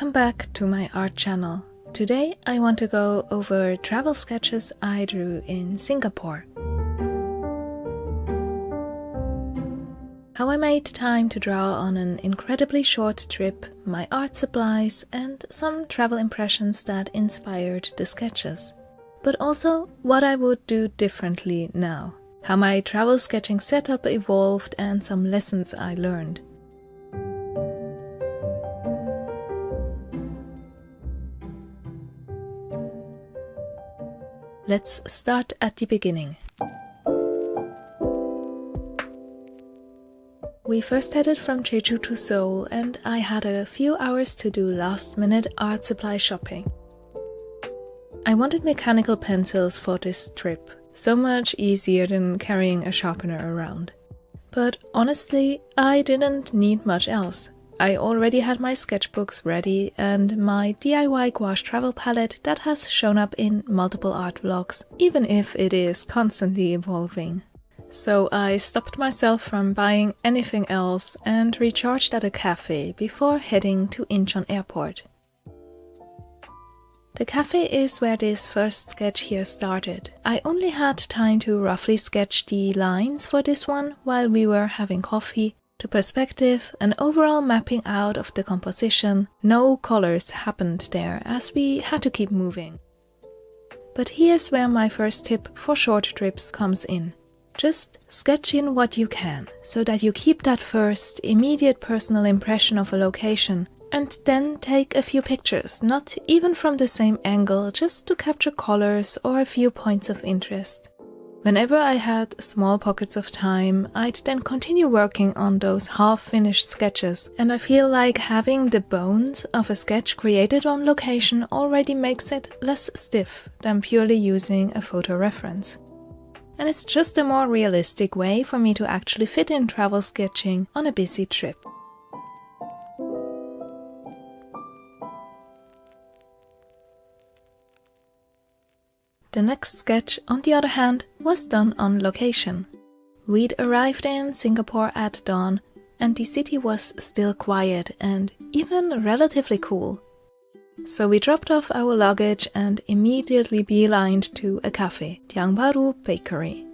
Welcome back to my art channel. Today I want to go over travel sketches I drew in Singapore. How I made time to draw on an incredibly short trip, my art supplies, and some travel impressions that inspired the sketches. But also what I would do differently now. How my travel sketching setup evolved and some lessons I learned. Let's start at the beginning. We first headed from Jeju to Seoul, and I had a few hours to do last-minute art supply shopping. I wanted mechanical pencils for this trip, so much easier than carrying a sharpener around. But honestly, I didn't need much else. I already had my sketchbooks ready and my DIY gouache travel palette that has shown up in multiple art vlogs, even if it is constantly evolving. So I stopped myself from buying anything else and recharged at a cafe before heading to Incheon Airport. The cafe is where this first sketch here started. I only had time to roughly sketch the lines for this one while we were having coffee. The perspective and overall mapping out of the composition, no colors happened there as we had to keep moving. But here's where my first tip for short trips comes in. Just sketch in what you can, so that you keep that first, immediate personal impression of a location, and then take a few pictures, not even from the same angle, just to capture colors or a few points of interest. Whenever I had small pockets of time, I'd then continue working on those half-finished sketches, and I feel like having the bones of a sketch created on location already makes it less stiff than purely using a photo reference. And it's just a more realistic way for me to actually fit in travel sketching on a busy trip. The next sketch, on the other hand, was done on location. We'd arrived in Singapore at dawn, and the city was still quiet and even relatively cool. So we dropped off our luggage and immediately beelined to a cafe, Tiang Baru Bakery.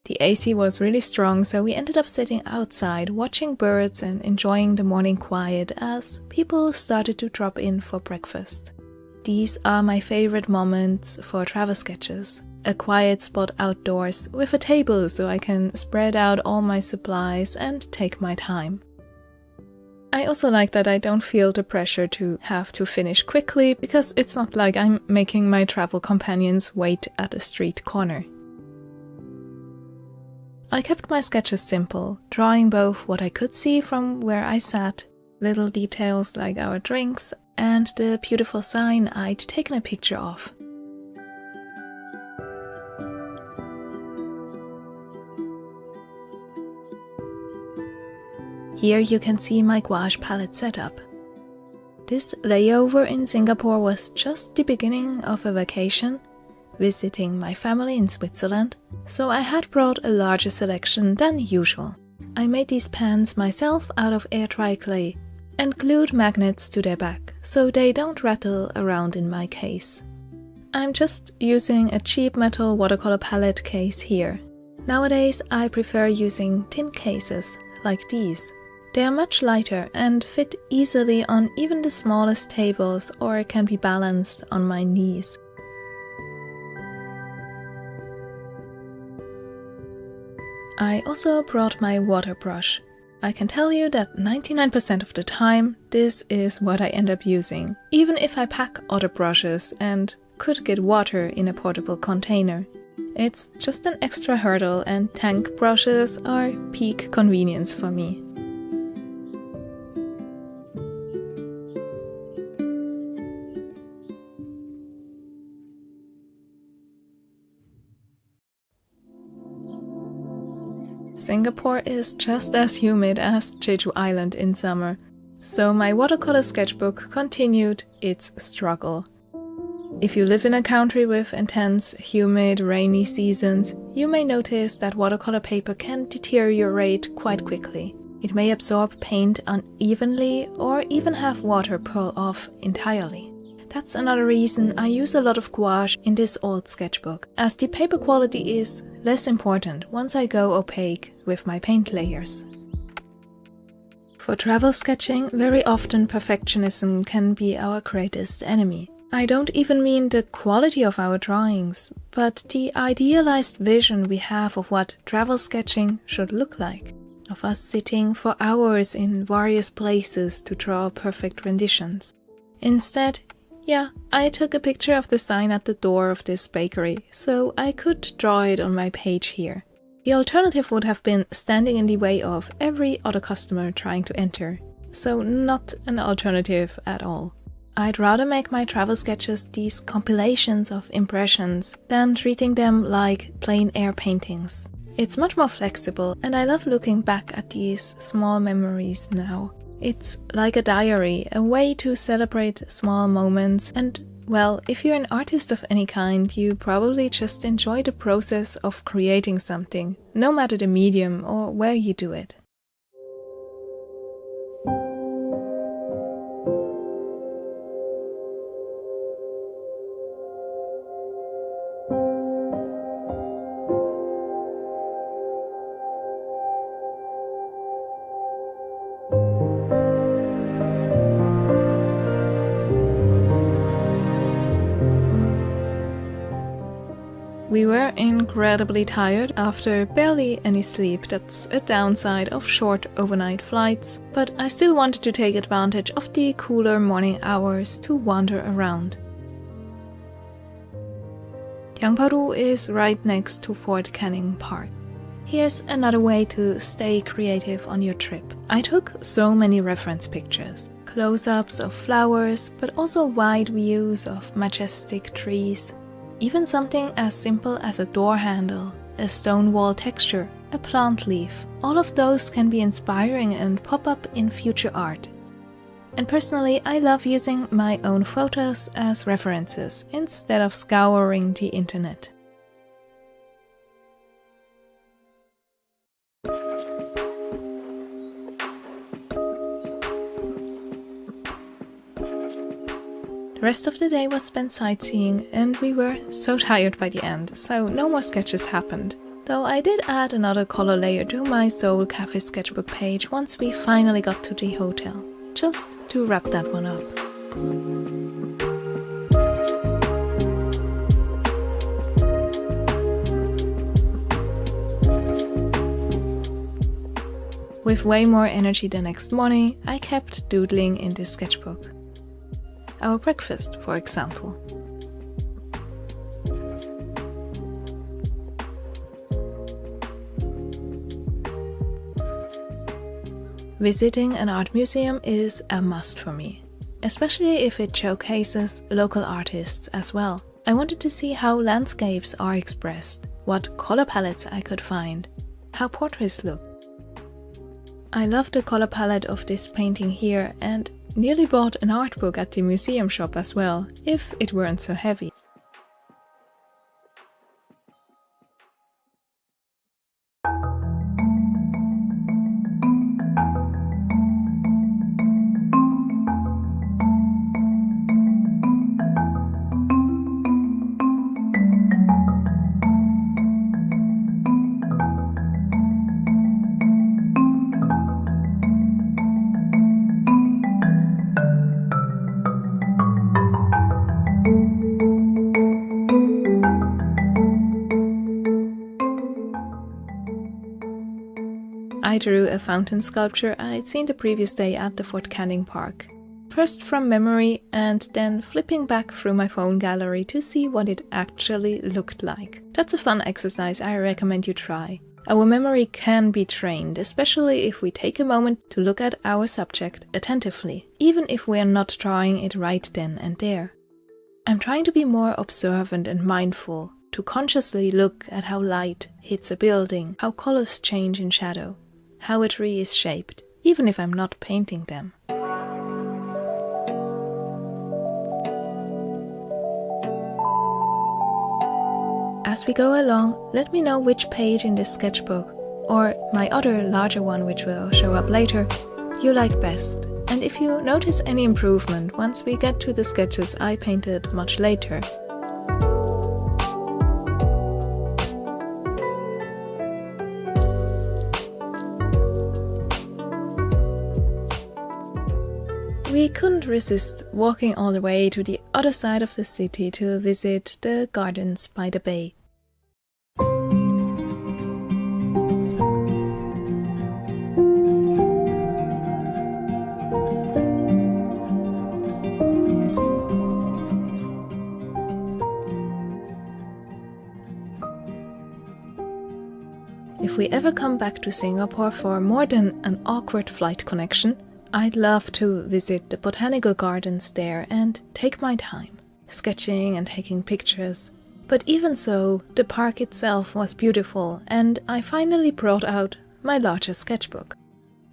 The AC was really strong, so we ended up sitting outside, watching birds and enjoying the morning quiet as people started to drop in for breakfast. These are my favorite moments for travel sketches. A quiet spot outdoors with a table so I can spread out all my supplies and take my time. I also like that I don't feel the pressure to have to finish quickly, because it's not like I'm making my travel companions wait at a street corner. I kept my sketches simple, drawing both what I could see from where I sat, little details like our drinks, and the beautiful sign I'd taken a picture of. Here you can see my gouache palette setup. This layover in Singapore was just the beginning of a vacation, visiting my family in Switzerland, so I had brought a larger selection than usual. I made these pans myself out of air-dry clay and glued magnets to their back so they don't rattle around in my case. I'm just using a cheap metal watercolor palette case here. Nowadays I prefer using tin cases like these. They are much lighter and fit easily on even the smallest tables or can be balanced on my knees. I also brought my water brush. I can tell you that 99% of the time this is what I end up using, even if I pack other brushes and could get water in a portable container. It's just an extra hurdle, and tank brushes are peak convenience for me. Singapore is just as humid as Jeju Island in summer, so my watercolor sketchbook continued its struggle. If you live in a country with intense, humid, rainy seasons, you may notice that watercolor paper can deteriorate quite quickly. It may absorb paint unevenly or even have water pour off entirely. That's another reason I use a lot of gouache in this old sketchbook, as the paper quality is less important once I go opaque with my paint layers. For travel sketching, very often perfectionism can be our greatest enemy. I don't even mean the quality of our drawings, but the idealized vision we have of what travel sketching should look like, of us sitting for hours in various places to draw perfect renditions. Instead, I took a picture of the sign at the door of this bakery, so I could draw it on my page here. The alternative would have been standing in the way of every other customer trying to enter, so not an alternative at all. I'd rather make my travel sketches these compilations of impressions than treating them like plain air paintings. It's much more flexible, and I love looking back at these small memories now. It's like a diary, a way to celebrate small moments, and, well, if you're an artist of any kind, you probably just enjoy the process of creating something, no matter the medium or where you do it. We were incredibly tired after barely any sleep. That's a downside of short overnight flights, but I still wanted to take advantage of the cooler morning hours to wander around. Yangparu is right next to Fort Canning Park. Here's another way to stay creative on your trip. I took so many reference pictures. Close-ups of flowers, but also wide views of majestic trees. Even something as simple as a door handle, a stone wall texture, a plant leaf. All of those can be inspiring and pop up in future art. And personally, I love using my own photos as references instead of scouring the internet. The rest of the day was spent sightseeing, and we were so tired by the end, so no more sketches happened. Though I did add another color layer to my Seoul Cafe sketchbook page once we finally got to the hotel, just to wrap that one up. With way more energy the next morning, I kept doodling in this sketchbook. Our breakfast, for example. Visiting an art museum is a must for me, especially if it showcases local artists as well. I wanted to see how landscapes are expressed, what color palettes I could find, how portraits look. I love the color palette of this painting here and nearly bought an art book at the museum shop as well, if it weren't so heavy. I drew a fountain sculpture I'd seen the previous day at the Fort Canning Park. First from memory and then flipping back through my phone gallery to see what it actually looked like. That's a fun exercise I recommend you try. Our memory can be trained, especially if we take a moment to look at our subject attentively, even if we're not drawing it right then and there. I'm trying to be more observant and mindful, to consciously look at how light hits a building, how colors change in shadow, how a tree is shaped, even if I'm not painting them. As we go along, let me know which page in this sketchbook, or my other larger one which will show up later, you like best. And if you notice any improvement once we get to the sketches I painted much later. We couldn't resist walking all the way to the other side of the city to visit the gardens by the bay. If we ever come back to Singapore for more than an awkward flight connection, I'd love to visit the botanical gardens there and take my time, sketching and taking pictures. But even so, the park itself was beautiful and I finally brought out my larger sketchbook.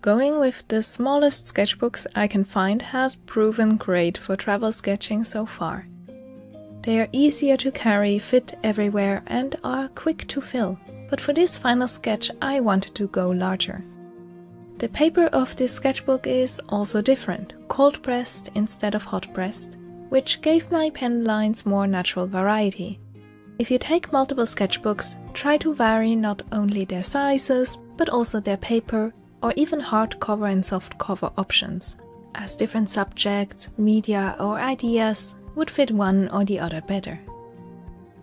Going with the smallest sketchbooks I can find has proven great for travel sketching so far. They are easier to carry, fit everywhere and are quick to fill. But for this final sketch I wanted to go larger. The paper of this sketchbook is also different, cold pressed instead of hot pressed, which gave my pen lines more natural variety. If you take multiple sketchbooks, try to vary not only their sizes, but also their paper or even hardcover and softcover options, as different subjects, media or ideas would fit one or the other better.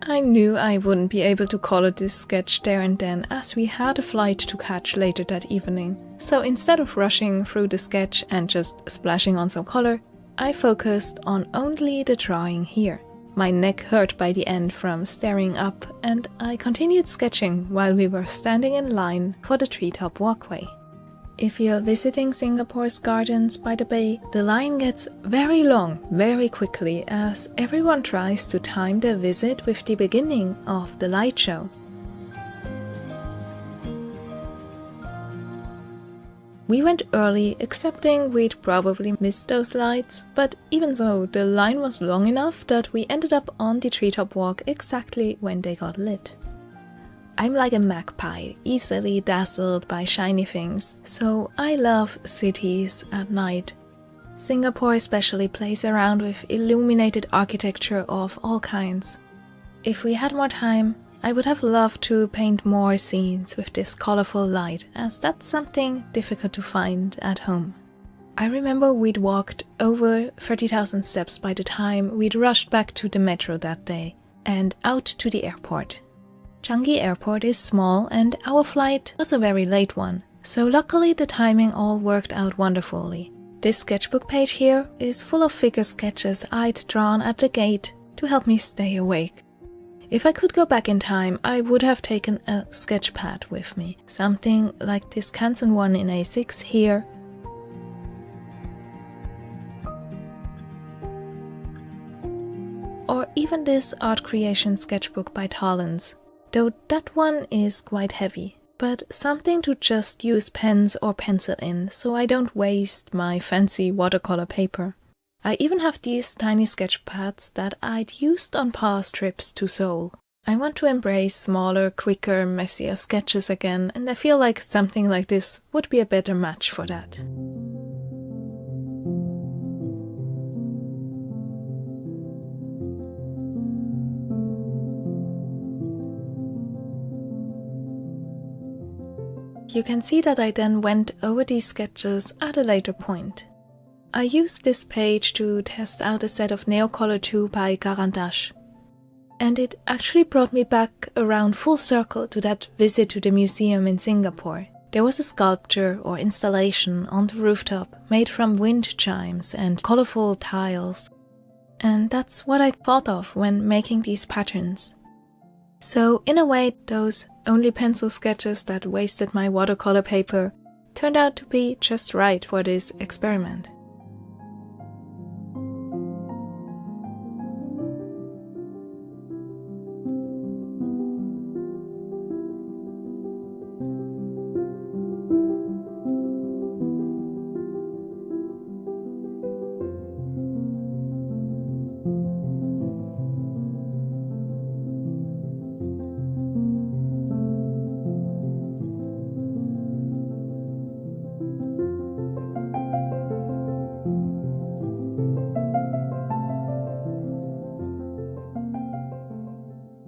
I knew I wouldn't be able to color this sketch there and then as we had a flight to catch later that evening, so instead of rushing through the sketch and just splashing on some color, I focused on only the drawing here. My neck hurt by the end from staring up and I continued sketching while we were standing in line for the treetop walkway. If you're visiting Singapore's gardens by the bay, the line gets very long very quickly as everyone tries to time their visit with the beginning of the light show. We went early, accepting we'd probably miss those lights, but even so, the line was long enough that we ended up on the treetop walk exactly when they got lit. I'm like a magpie, easily dazzled by shiny things, so I love cities at night. Singapore especially plays around with illuminated architecture of all kinds. If we had more time, I would have loved to paint more scenes with this colorful light, as that's something difficult to find at home. I remember we'd walked over 30,000 steps by the time we'd rushed back to the metro that day, and out to the airport. Changi Airport is small and our flight was a very late one, so luckily the timing all worked out wonderfully. This sketchbook page here is full of figure sketches I'd drawn at the gate to help me stay awake. If I could go back in time, I would have taken a sketch pad with me, something like this Canson one in A6 here, or even this art creation sketchbook by Talens. Though that one is quite heavy, but something to just use pens or pencil in so I don't waste my fancy watercolor paper. I even have these tiny sketch pads that I'd used on past trips to Seoul. I want to embrace smaller, quicker, messier sketches again, and I feel like something like this would be a better match for that. You can see that I then went over these sketches at a later point. I used this page to test out a set of neocolor 2 by Gouache. And it actually brought me back around full circle to that visit to the museum in Singapore. There was a sculpture or installation on the rooftop made from wind chimes and colorful tiles. And that's what I thought of when making these patterns. So in a way, those only pencil sketches that wasted my watercolor paper turned out to be just right for this experiment.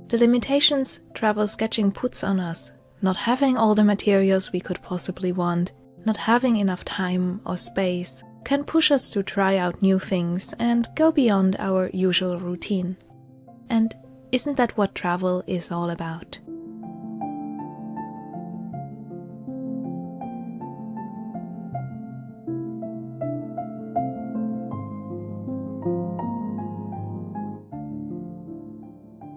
The limitations travel sketching puts on us, not having all the materials we could possibly want, not having enough time or space, can push us to try out new things and go beyond our usual routine. And isn't that what travel is all about?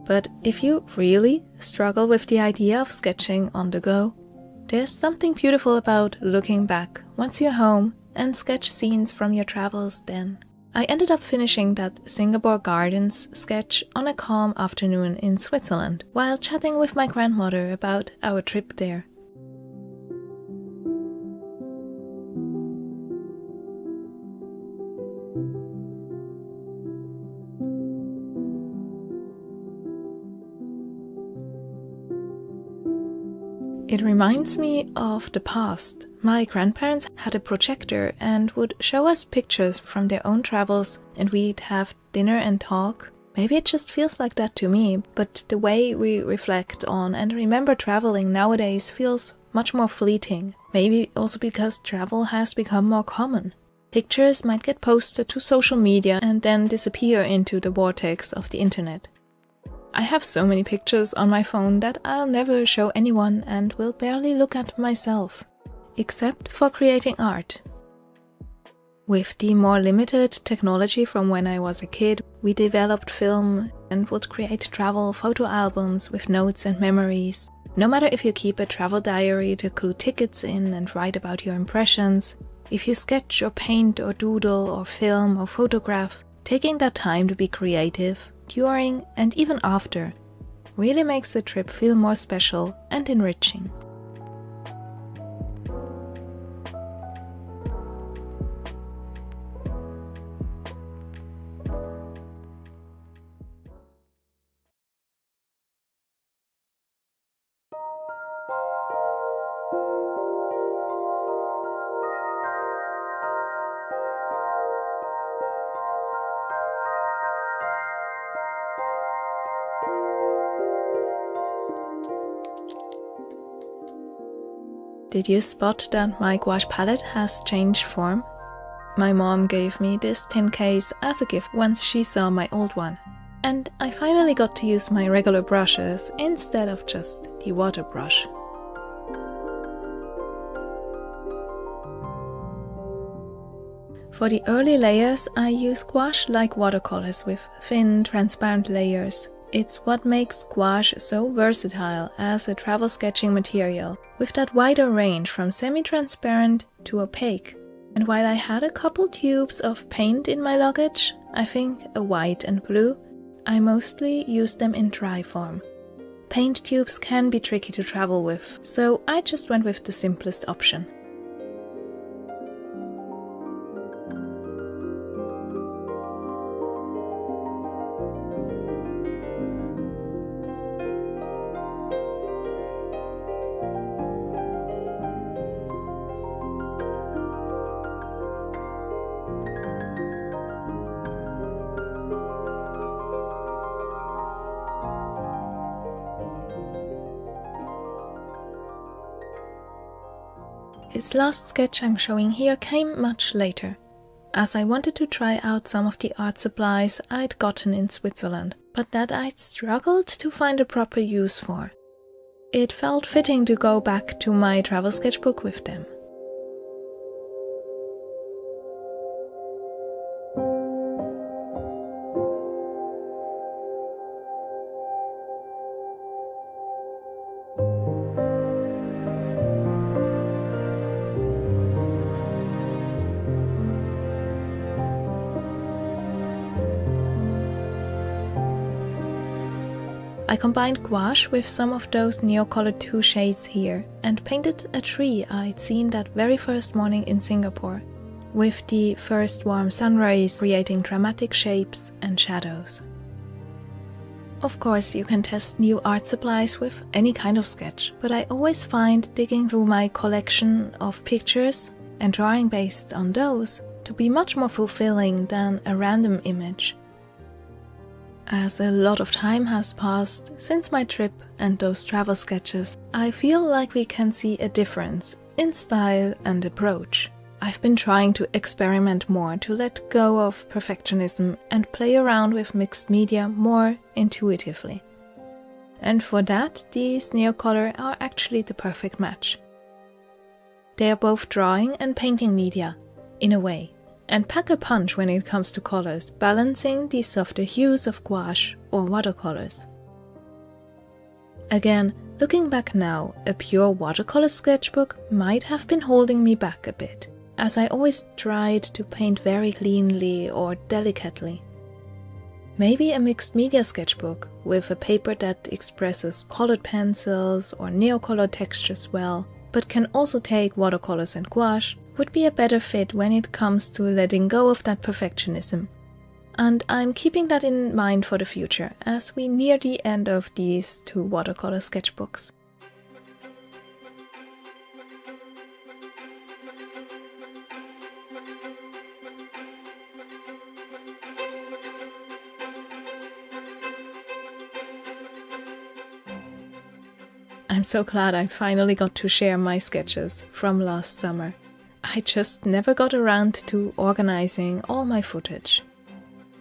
But if you really struggle with the idea of sketching on the go, there's something beautiful about looking back once you're home and sketch scenes from your travels then. I ended up finishing that Singapore Gardens sketch on a calm afternoon in Switzerland while chatting with my grandmother about our trip there. It reminds me of the past. My grandparents had a projector and would show us pictures from their own travels, and we'd have dinner and talk. Maybe it just feels like that to me, but the way we reflect on and remember traveling nowadays feels much more fleeting. Maybe also because travel has become more common. Pictures might get posted to social media and then disappear into the vortex of the internet. I have so many pictures on my phone that I'll never show anyone and will barely look at myself, except for creating art. With the more limited technology from when I was a kid, we developed film and would create travel photo albums with notes and memories. No matter if you keep a travel diary to clue tickets in and write about your impressions, if you sketch or paint or doodle or film or photograph, taking that time to be creative during and even after really makes the trip feel more special and enriching. Did you spot that my gouache palette has changed form? My mom gave me this tin case as a gift once she saw my old one, and I finally got to use my regular brushes instead of just the water brush. For the early layers, I use gouache like watercolors with thin, transparent layers. It's what makes gouache so versatile as a travel sketching material, with that wider range from semi-transparent to opaque. And while I had a couple tubes of paint in my luggage, I think a white and blue, I mostly used them in dry form. Paint tubes can be tricky to travel with, so I just went with the simplest option. This last sketch I'm showing here came much later, as I wanted to try out some of the art supplies I'd gotten in Switzerland, but that I'd struggled to find a proper use for. It felt fitting to go back to my travel sketchbook with them. I combined gouache with some of those neocolor 2 shades here and painted a tree I'd seen that very first morning in Singapore, with the first warm sun rays creating dramatic shapes and shadows. Of course, you can test new art supplies with any kind of sketch, but I always find digging through my collection of pictures and drawing based on those to be much more fulfilling than a random image. As a lot of time has passed since my trip and those travel sketches, I feel like we can see a difference in style and approach. I've been trying to experiment more to let go of perfectionism and play around with mixed media more intuitively. And for that, these neocolor are actually the perfect match. They are both drawing and painting media, in a way, and pack a punch when it comes to colors, balancing the softer hues of gouache or watercolors. Again, looking back now, a pure watercolor sketchbook might have been holding me back a bit, as I always tried to paint very cleanly or delicately. Maybe a mixed media sketchbook with a paper that expresses colored pencils or neocolor textures well, but can also take watercolors and gouache, would be a better fit when it comes to letting go of that perfectionism. And I'm keeping that in mind for the future as we near the end of these 2 watercolor sketchbooks. I'm so glad I finally got to share my sketches from last summer. I just never got around to organizing all my footage.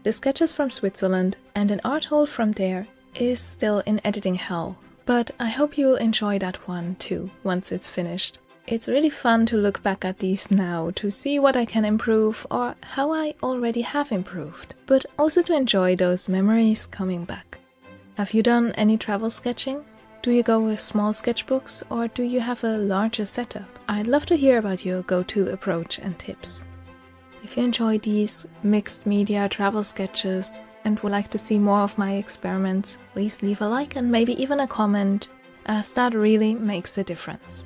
The sketches from Switzerland and an art haul from there is still in editing hell, but I hope you'll enjoy that one too once it's finished. It's really fun to look back at these now to see what I can improve or how I already have improved, but also to enjoy those memories coming back. Have you done any travel sketching? Do you go with small sketchbooks or do you have a larger setup? I'd love to hear about your go-to approach and tips. If you enjoy these mixed media travel sketches and would like to see more of my experiments, please leave a like and maybe even a comment, as that really makes a difference.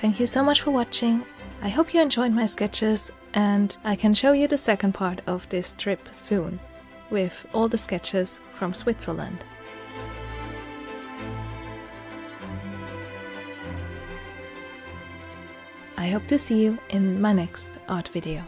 Thank you so much for watching. I hope you enjoyed my sketches and I can show you the second part of this trip soon, with all the sketches from Switzerland. I hope to see you in my next art video.